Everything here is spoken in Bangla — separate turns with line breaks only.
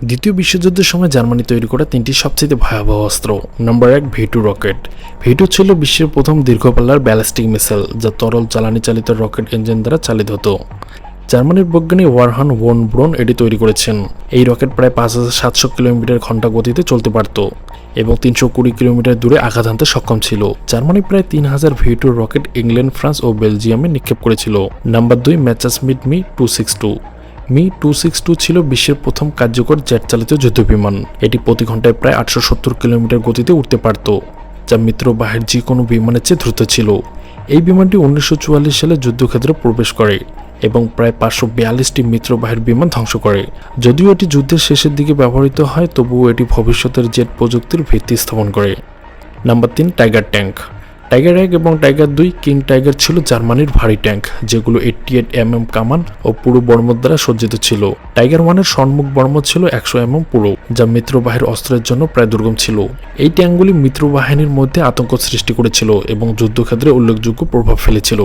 দ্বিতীয় বিশ্বযুদ্ধের সময় জার্মানি তৈরি করা তিনটি সবচেয়ে ভয়াবহ অস্ত্র। নম্বর 1, V2 রকেট। V2 ছিল বিশ্বের প্রথম দীর্ঘপাল্লার ব্যালিস্টিক মিসাইল, যা তরল জ্বালানি চালিত রকেট ইঞ্জিন দ্বারা চালিত হতো। জার্মানির বৈজ্ঞানিক ওয়ারহান ভন ব্রুন এটি তৈরি করেছেন। এই রকেট প্রায় 5700 কিলোমিটার ঘন্টা গতিতে চলতে পারত এবং 320 কিলোমিটার দূরে আঘাত হানতে সক্ষম ছিল। জার্মানি প্রায় 3000 V2 রকেট ইংল্যান্ড, ফ্রান্স ও বেলজিয়ামে নিক্ষেপ করেছিল। Number 2, ম্যাসাচমিট me 262। মি 262 ছিল বিশ্বের প্রথম কার্যকর জেট চালিত যুদ্ধবিমান। এটি প্রতি ঘন্টায় প্রায় 870 কিলোমিটার গতিতে উঠতে পারত, যা মিত্রবাহিনীর যে কোনো বিমানের চেয়ে দ্রুত ছিল। এই বিমানটি 1944 সালে যুদ্ধক্ষেত্রে প্রবেশ করে এবং প্রায় 542টি মিত্রবাহিনীর বিমান ধ্বংস করে। যদিও এটি যুদ্ধের শেষের দিকে ব্যবহৃত হয়, তবুও এটি ভবিষ্যতের জেট প্রযুক্তির ভিত্তি স্থাপন করে। Number 3, tiger tank. টাইগার 1 এবং টাইগার 2 কিং টাইগার ছিল জার্মানির ভারী ট্যাঙ্ক, যেগুলো 88mm কামান ও পুরো বর্মর দ্বারা সজ্জিত ছিল। টাইগার 1 এর সম্মুখ বর্মর ছিল 100mm পুরো, যা মিত্রবাহিনীর অস্ত্রের জন্য প্রায় দুর্গম ছিল। এই ট্যাঙ্কগুলি মিত্রবাহিনীর মধ্যে আতঙ্ক সৃষ্টি করেছিল এবং যুদ্ধক্ষেত্রে উল্লেখযোগ্য প্রভাব ফেলেছিল।